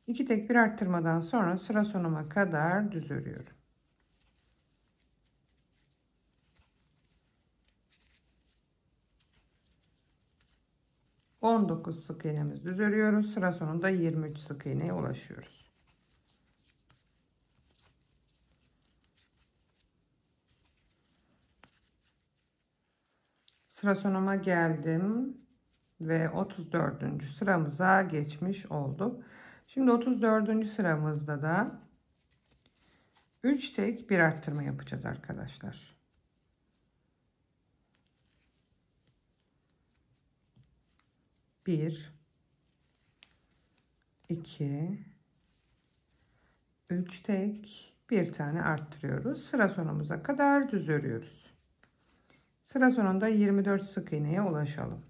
2 tek bir arttırmadan sonra sıra sonuma kadar düz örüyorum. ...19 sık iğnemiz düz örüyoruz. Sıra sonunda 23 sık iğneye ulaşıyoruz. Sıra sonuma geldim ve 34. sıramıza geçmiş olduk. Şimdi 34. sıramızda da 3 tek bir arttırma yapacağız arkadaşlar. 1 2 3 tek bir tane arttırıyoruz. Sıra sonumuza kadar düz örüyoruz. Sıra sonunda 24 sık iğneye ulaşalım.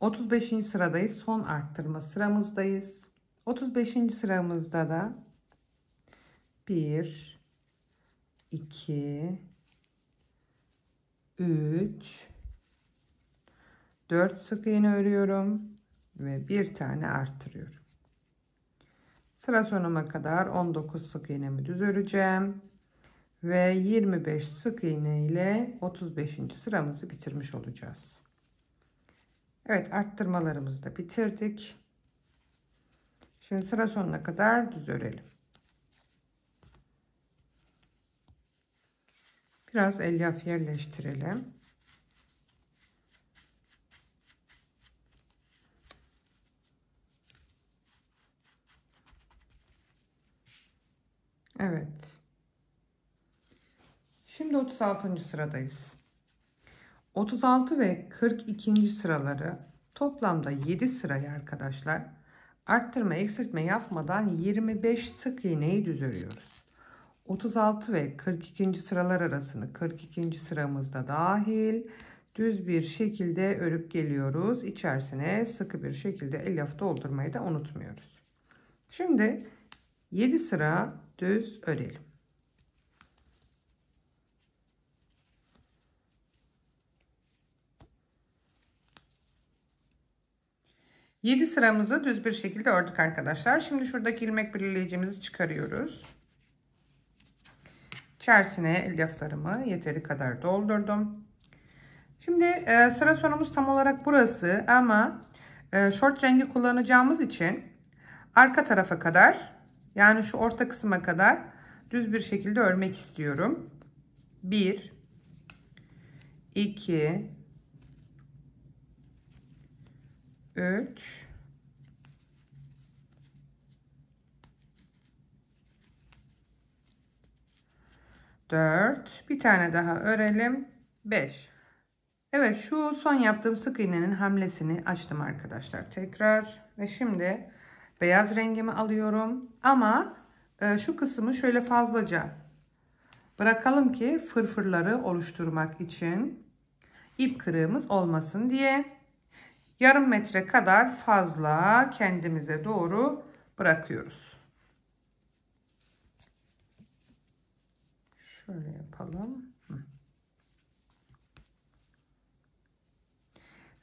...35. sıradayız. Son arttırma sıramızdayız. 35. sıramızda da 1 2 3 4 sık iğne örüyorum ve bir tane arttırıyorum. Sıra sonuma kadar 19 sık iğnemi düz öreceğim ve 25 sık iğne ile 35. sıramızı bitirmiş olacağız. Evet, arttırmalarımızı da bitirdik. Şimdi sıra sonuna kadar düz örelim. Biraz elyaf yerleştirelim. Evet. Şimdi 36. sıradayız. 36 ve 42. sıraları toplamda 7 sırayı arkadaşlar arttırma eksiltme yapmadan 25 sık iğneyi düz örüyoruz. 36 ve 42. sıralar arasını 42. sıramızda dahil düz bir şekilde örüp geliyoruz. İçerisine sıkı bir şekilde elyaf doldurmayı da unutmuyoruz. Şimdi 7 sıra düz örelim. Yedi sıramızı düz bir şekilde ördük arkadaşlar. Şimdi şuradaki ilmek belirleyicimizi çıkarıyoruz. İçerisine elyaflarımı yeteri kadar doldurdum. Şimdi sıra sonumuz tam olarak burası ama short rengi kullanacağımız için arka tarafa kadar, yani şu orta kısma kadar düz bir şekilde örmek istiyorum. 1 2 3 4, bir tane daha örelim, 5. Evet, şu son yaptığım sık iğnenin hamlesini açtım arkadaşlar tekrar ve şimdi beyaz rengimi alıyorum ama şu kısmı şöyle fazlaca bırakalım ki fırfırları oluşturmak için, ip kırığımız olmasın diye yarım metre kadar fazla kendimize doğru bırakıyoruz. Şöyle yapalım.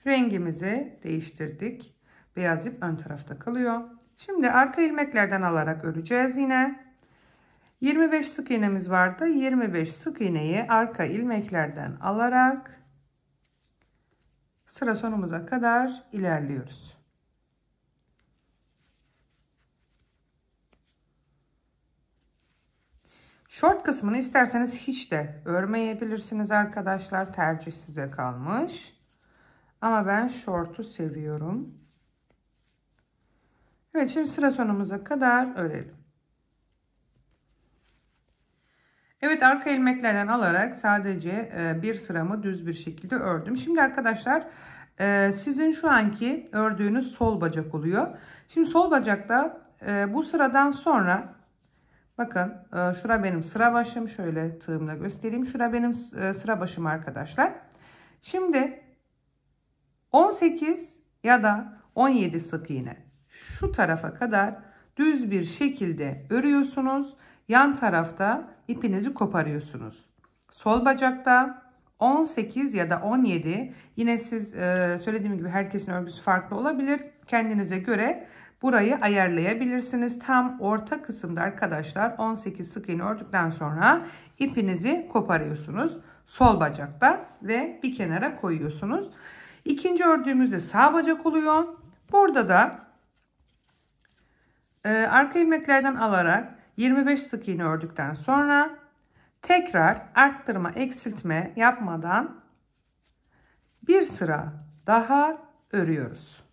Rengimizi değiştirdik. Beyaz ip ön tarafta kalıyor. Şimdi arka ilmeklerden alarak öreceğiz yine. 25 sık iğnemiz vardı. 25 sık iğneyi arka ilmeklerden alarak sıra sonumuza kadar ilerliyoruz. Short kısmını isterseniz hiç de örmeyebilirsiniz arkadaşlar. Tercih size kalmış. Ama ben short'u seviyorum. Evet, şimdi sıra sonumuza kadar örelim. Evet, arka ilmeklerden alarak sadece bir sıramı düz bir şekilde ördüm. Şimdi arkadaşlar sizin şu anki ördüğünüz sol bacak oluyor. Şimdi sol bacakta bu sıradan sonra bakın şura benim sıra başım. Şöyle tığımla göstereyim. Şura benim sıra başım arkadaşlar. Şimdi 18 ya da 17 sık iğne şu tarafa kadar düz bir şekilde örüyorsunuz. Yan tarafta ipinizi koparıyorsunuz. Sol bacakta 18 ya da 17, yine siz söylediğim gibi herkesin örgüsü farklı olabilir. Kendinize göre burayı ayarlayabilirsiniz. Tam orta kısımda arkadaşlar 18 sık iğne ördükten sonra ipinizi koparıyorsunuz. Sol bacakta ve bir kenara koyuyorsunuz. İkinci ördüğümüzde sağ bacak oluyor. Burada da arka ilmeklerden alarak 25 sık iğne ördükten sonra tekrar arttırma eksiltme yapmadan bir sıra daha örüyoruz.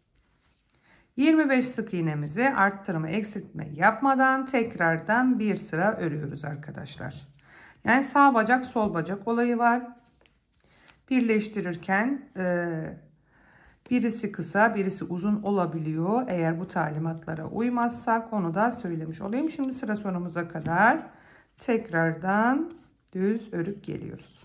25 sık iğnemizi arttırma eksiltme yapmadan tekrardan bir sıra örüyoruz arkadaşlar. Yani sağ bacak sol bacak olayı var. Birleştirirken birisi kısa birisi uzun olabiliyor. Eğer bu talimatlara uymazsak onu da söylemiş olayım. Şimdi sıra sonumuza kadar tekrardan düz örüp geliyoruz.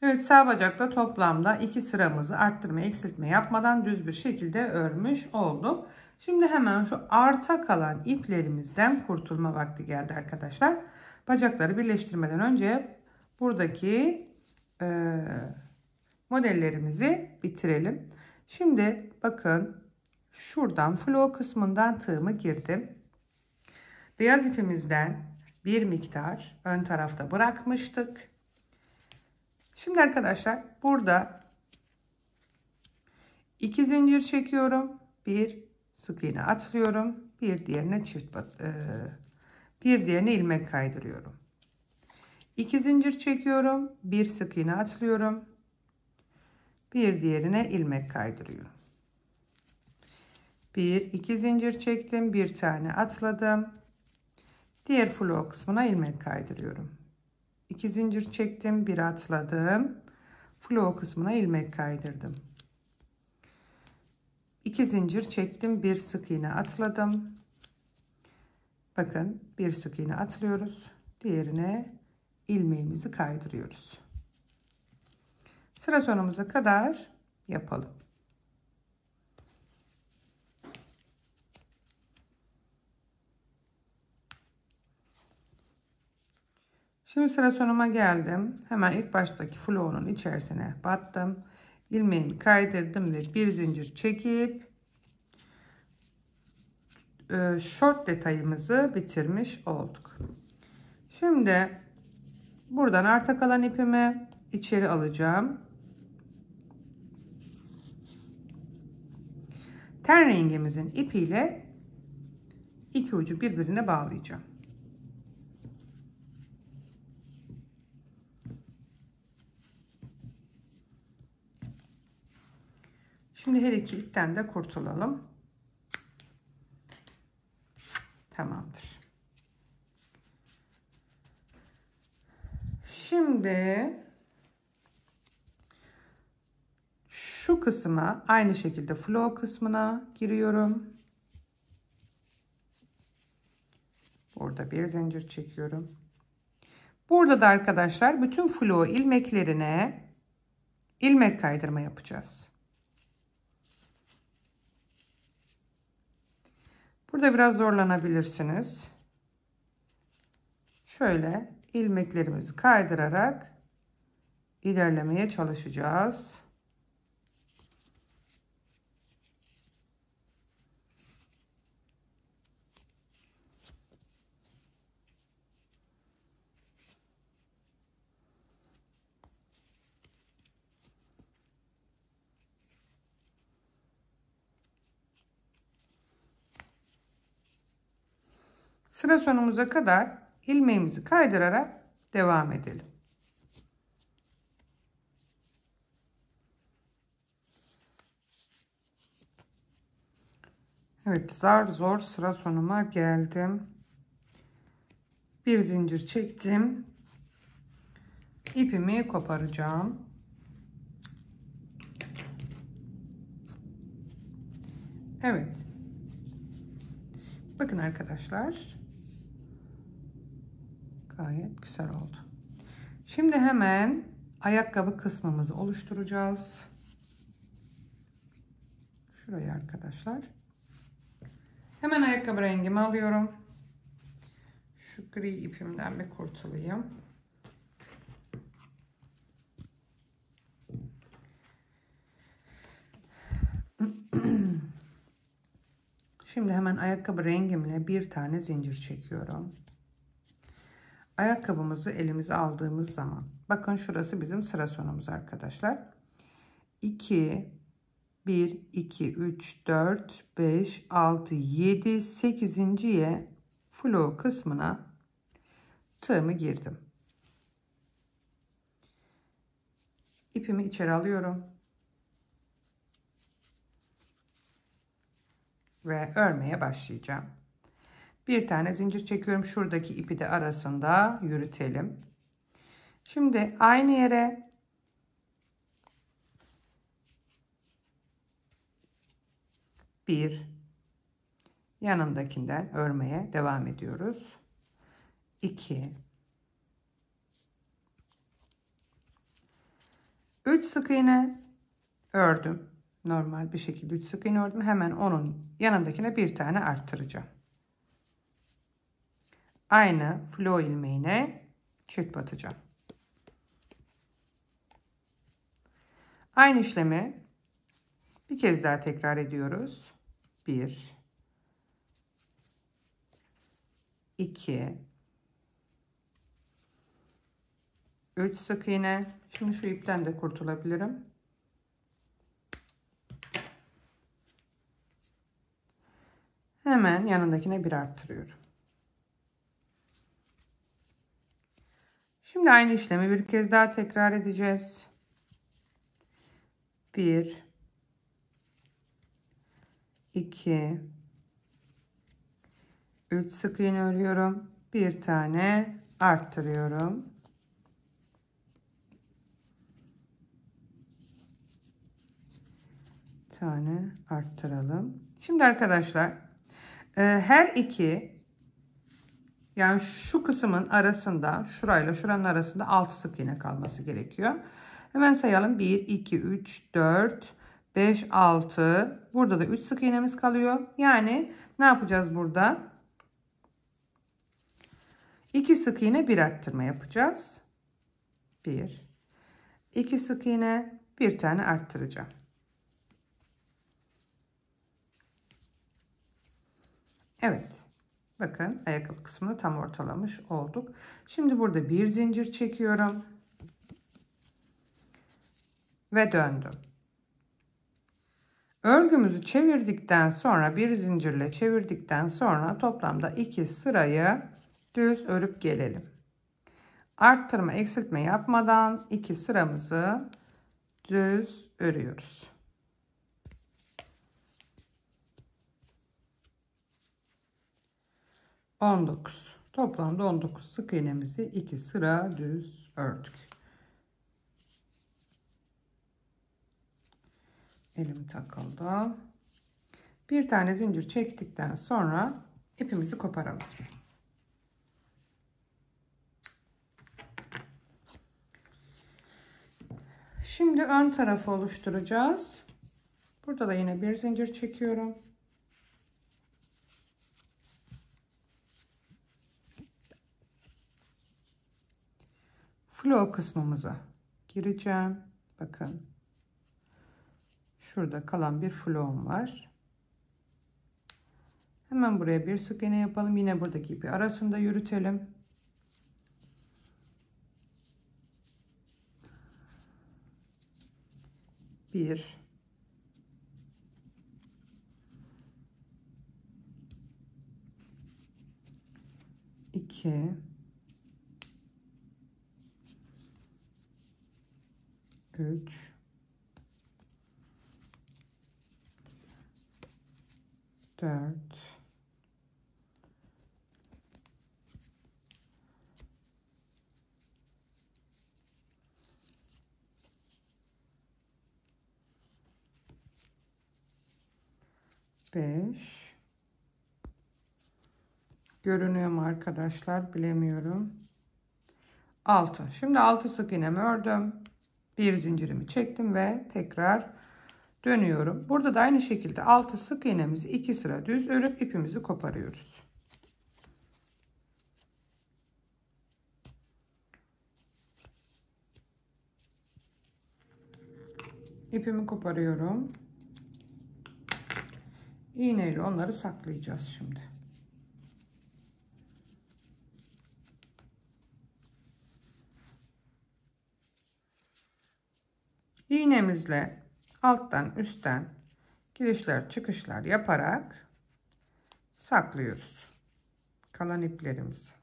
Evet, sağ bacakta toplamda 2 sıramızı arttırma eksiltme yapmadan düz bir şekilde örmüş olduk. Şimdi hemen şu arta kalan iplerimizden kurtulma vakti geldi arkadaşlar. Bacakları birleştirmeden önce buradaki modellerimizi bitirelim. Şimdi bakın şuradan flow kısmından tığımı girdim. Beyaz ipimizden bir miktar ön tarafta bırakmıştık. Şimdi arkadaşlar burada 2 zincir çekiyorum. Bir sık iğne atlıyorum. Bir diğerine bir diğerine ilmek kaydırıyorum. 2 zincir çekiyorum. Bir sık iğne atlıyorum. Bir diğerine ilmek kaydırıyorum. 2 zincir çektim. Bir tane atladım. Diğer flow kısmına ilmek kaydırıyorum. 2 zincir çektim, bir atladım. Flow kısmına ilmek kaydırdım. 2 zincir çektim, bir sık iğne atladım. Bakın bir sık iğne atlıyoruz. Diğerine ilmeğimizi kaydırıyoruz. Sıra sonumuza kadar yapalım. Şimdi sıra sonuma geldim. Hemen ilk baştaki flow'un içerisine battım. İlmeğimi kaydırdım ve bir zincir çekip short detayımızı bitirmiş olduk. Şimdi buradan arta kalan ipimi içeri alacağım. Ten rengimizin ipiyle iki ucu birbirine bağlayacağım. Şimdi her iki ipten de kurtulalım. Tamamdır. Şimdi şu kısma aynı şekilde flow kısmına giriyorum. Burada bir zincir çekiyorum. Burada da arkadaşlar bütün flow ilmeklerine ilmek kaydırma yapacağız. Burada biraz zorlanabilirsiniz. Şöyle ilmeklerimizi kaydırarak ilerlemeye çalışacağız. Sıra sonumuza kadar ilmeğimizi kaydırarak devam edelim. Evet, zar zor sıra sonuma geldim. Bir zincir çektim. İpimi koparacağım. Evet. Bakın arkadaşlar. Gayet güzel oldu. Şimdi hemen ayakkabı kısmımızı oluşturacağız. Şuraya arkadaşlar. Hemen ayakkabı rengimi alıyorum. Şu gri ipimden bir kurtulayım. Şimdi hemen ayakkabı rengimle bir tane zincir çekiyorum. Ayakkabımızı elimize aldığımız zaman, bakın şurası bizim sıra sonumuz arkadaşlar. 2 1 2 3 4 5 6 7 8.'ye flo kısmına tığımı girdim. İpimi içeri alıyorum ve örmeye başlayacağım. Bir tane zincir çekiyorum. Şuradaki ipi de arasında yürütelim. Şimdi aynı yere bir, yanındakinden örmeye devam ediyoruz. 2, 3 sık iğne ördüm. Normal bir şekilde 3 sık iğne ördüm. Hemen onun yanındakine bir tane arttıracağım. Aynı flo ilmeğine çift batacağım. Aynı işlemi bir kez daha tekrar ediyoruz. 1 2 3 sık iğne. Şimdi şu ipten de kurtulabilirim. Hemen yanındakine bir arttırıyorum. Şimdi aynı işlemi bir kez daha tekrar edeceğiz. 1 2 3 sık iğne örüyorum. Bir tane arttırıyorum. Tane arttıralım. Şimdi arkadaşlar her iki, yani şu kısmın arasında, şurayla şuranın arasında 6 sık iğne kalması gerekiyor. Hemen sayalım. 1 2 3 4 5 6. Burada da 3 sık iğnemiz kalıyor. Yani ne yapacağız burada? 2 sık iğne, bir arttırma yapacağız. 1 2 sık iğne, bir tane arttıracağım. Evet. Bakın ayakkabı kısmını tam ortalamış olduk. Şimdi burada bir zincir çekiyorum. Ve döndüm. Örgümüzü çevirdikten sonra, bir zincirle çevirdikten sonra toplamda 2 sırayı düz örüp gelelim. Arttırma, eksiltme yapmadan 2 sıramızı düz örüyoruz. Toplamda 19 sık iğnemizi 2 sıra düz ördük. Elim takıldı. Bir tane zincir çektikten sonra ipimizi koparalım. Şimdi ön tarafı oluşturacağız. Burada da yine bir zincir çekiyorum. Flo kısmımıza gireceğim. Bakın. Şurada kalan bir flom var. Hemen buraya bir sık iğne yapalım. Yine buradaki ipi arasında yürütelim. Bir, 2, 3, 4, 5. Görünüyor mu arkadaşlar? Bilemiyorum. 6. Şimdi 6 sık iğnemi ördüm. Bir zincirimi çektim ve tekrar dönüyorum. Burada da aynı şekilde 6 sık iğnemizi 2 sıra düz örüp ipimizi koparıyoruz. İpimi koparıyorum. İğneyle onları saklayacağız şimdi. İğnemizle alttan üstten girişler çıkışlar yaparak saklıyoruz kalan iplerimizi.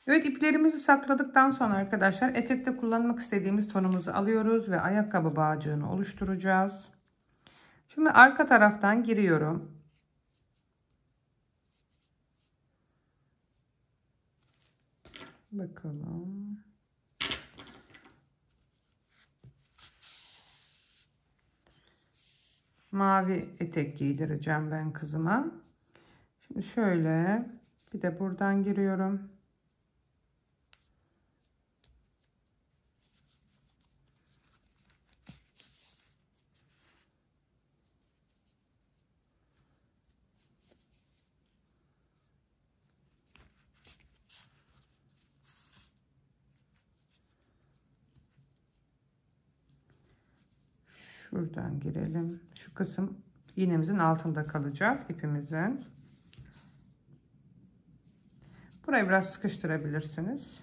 Evet, iplerimizi sakladıktan sonra arkadaşlar etekte kullanmak istediğimiz tonumuzu alıyoruz ve ayakkabı bağcığını oluşturacağız. Şimdi arka taraftan giriyorum. Bakalım. Mavi etek giydireceğim ben kızıma. Şimdi şöyle bir de buradan giriyorum. Şuradan girelim. Şu kısım iğnemizin altında kalacak ipimizin. Burayı biraz sıkıştırabilirsiniz.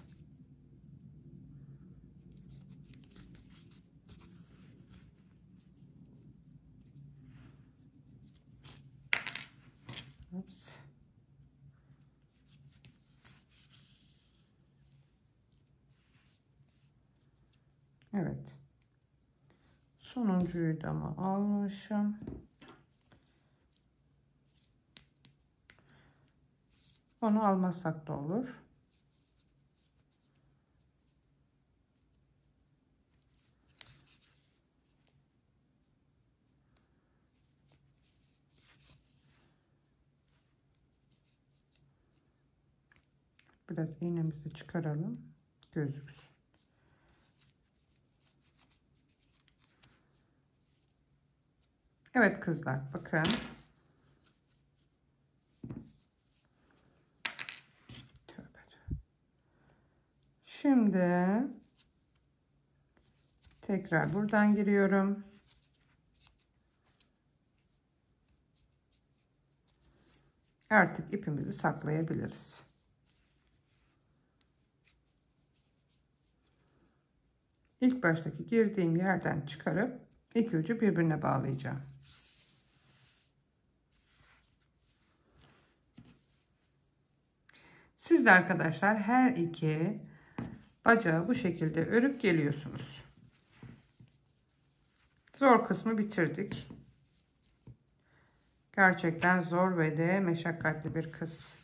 Ups. Evet. Sonuncuyu da mı almışım? Onu almasak da olur. Biraz iğnemizi çıkaralım. Gözüksün. Evet kızlar, bakın. Şimdi tekrar buradan giriyorum. Artık ipimizi saklayabiliriz. İlk baştaki girdiğim yerden çıkarıp iki ucu birbirine bağlayacağım. Siz de arkadaşlar her iki bacağı bu şekilde örüp geliyorsunuz. Zor kısmı bitirdik. Gerçekten zor ve de meşakkatli bir kız.